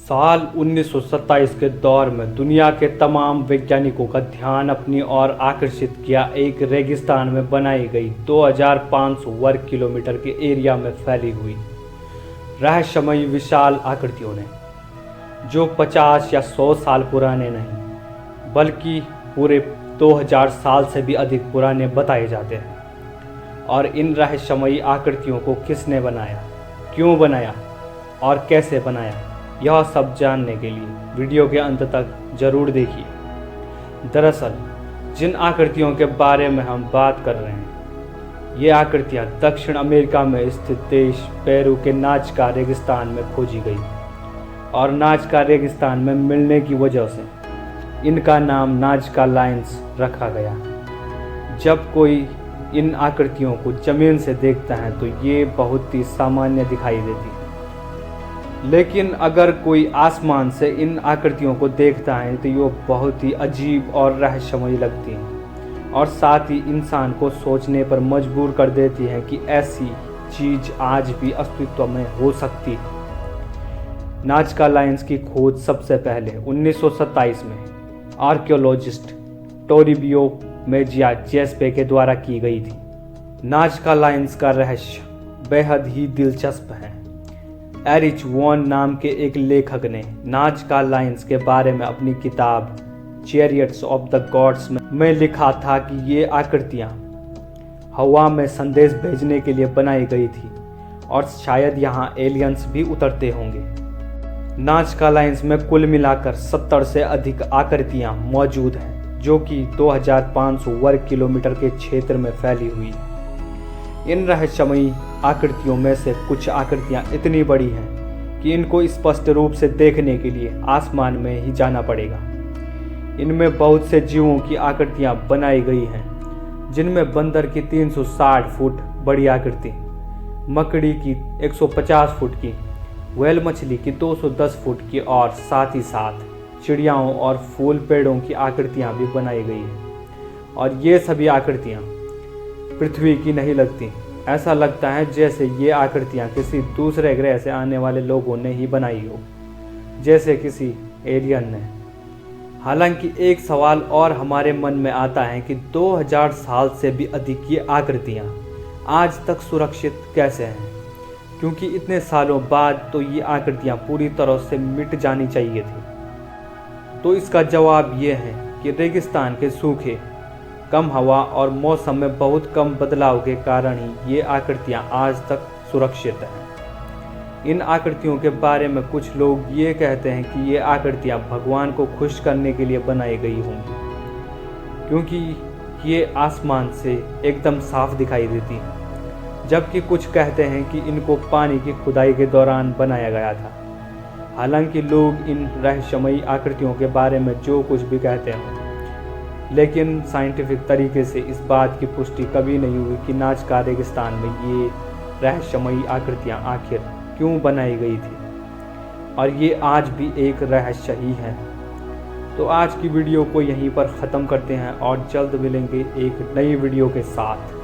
साल 1927 के दौर में दुनिया के तमाम वैज्ञानिकों का ध्यान अपनी ओर आकर्षित किया एक रेगिस्तान में बनाई गई 2500 वर्ग किलोमीटर के एरिया में फैली हुई रहस्यमयी विशाल आकृतियों ने, जो 50 या 100 साल पुराने नहीं बल्कि पूरे 2000 साल से भी अधिक पुराने बताए जाते हैं। और इन रहस्यमयी आकृतियों को किसने बनाया, क्यों बनाया और कैसे बनाया, यह सब जानने के लिए वीडियो के अंत तक जरूर देखिए। दरअसल जिन आकृतियों के बारे में हम बात कर रहे हैं, ये आकृतियाँ दक्षिण अमेरिका में स्थित देश पेरू के नाजका रेगिस्तान में खोजी गई और नाजका रेगिस्तान में मिलने की वजह से इनका नाम नाजका लाइन्स रखा गया। जब कोई इन आकृतियों को ज़मीन से देखता है तो ये बहुत ही सामान्य दिखाई देती है, लेकिन अगर कोई आसमान से इन आकृतियों को देखता है तो ये बहुत ही अजीब और रहस्यमयी लगती हैं और साथ ही इंसान को सोचने पर मजबूर कर देती हैं कि ऐसी चीज़ आज भी अस्तित्व में हो सकती है। नाजका लाइन्स की खोज सबसे पहले 1927 में आर्कियोलॉजिस्ट टोरिबियो मेजिया जेस्पे के द्वारा की गई थी। नाजका लाइन्स का रहस्य बेहद ही दिलचस्प है। एरिच वॉन नाम के एक लेखक ने नाजका लाइन्स के बारे में अपनी किताब चैरियट्स ऑफ द गॉड्स में लिखा था कि ये आकृतियाँ हवा में संदेश भेजने के लिए बनाई गई थी और शायद यहाँ एलियंस भी उतरते होंगे। नाजका लाइन्स में कुल मिलाकर 70 से अधिक आकृतियाँ मौजूद हैं, जो कि 2500 वर्ग किलोमीटर के क्षेत्र में फैली हुई है। इन रहस्यमयी आकृतियों में से कुछ आकृतियाँ इतनी बड़ी हैं कि इनको स्पष्ट रूप से देखने के लिए आसमान में ही जाना पड़ेगा। इनमें बहुत से जीवों की आकृतियाँ बनाई गई हैं, जिनमें बंदर की 360 फुट बड़ी आकृति, मकड़ी की 150 फुट की, व्हेल मछली की 210 फुट की और साथ ही साथ चिड़ियाओं और फूल पेड़ों की आकृतियाँ भी बनाई गई हैं। और ये सभी आकृतियाँ पृथ्वी की नहीं लगती। ऐसा लगता है जैसे ये आकृतियाँ किसी दूसरे ग्रह से आने वाले लोगों ने ही बनाई हो, जैसे किसी एलियन ने। हालांकि एक सवाल और हमारे मन में आता है कि 2000 साल से भी अधिक ये आकृतियाँ आज तक सुरक्षित कैसे हैं, क्योंकि इतने सालों बाद तो ये आकृतियाँ पूरी तरह से मिट जानी चाहिए थी। तो इसका जवाब ये है कि रेगिस्तान के सूखे, कम हवा और मौसम में बहुत कम बदलाव के कारण ही ये आकृतियाँ आज तक सुरक्षित हैं। इन आकृतियों के बारे में कुछ लोग ये कहते हैं कि ये आकृतियाँ भगवान को खुश करने के लिए बनाई गई होंगी, क्योंकि ये आसमान से एकदम साफ दिखाई देती हैं, जबकि कुछ कहते हैं कि इनको पानी की खुदाई के दौरान बनाया गया था। हालांकि लोग इन रहस्यमयी आकृतियों के बारे में जो कुछ भी कहते हैं, लेकिन साइंटिफिक तरीके से इस बात की पुष्टि कभी नहीं हुई कि नाजका रेगिस्तान में ये रहस्यमयी आकृतियाँ आखिर क्यों बनाई गई थी, और ये आज भी एक रहस्य ही है। तो आज की वीडियो को यहीं पर ख़त्म करते हैं और जल्द मिलेंगे एक नई वीडियो के साथ।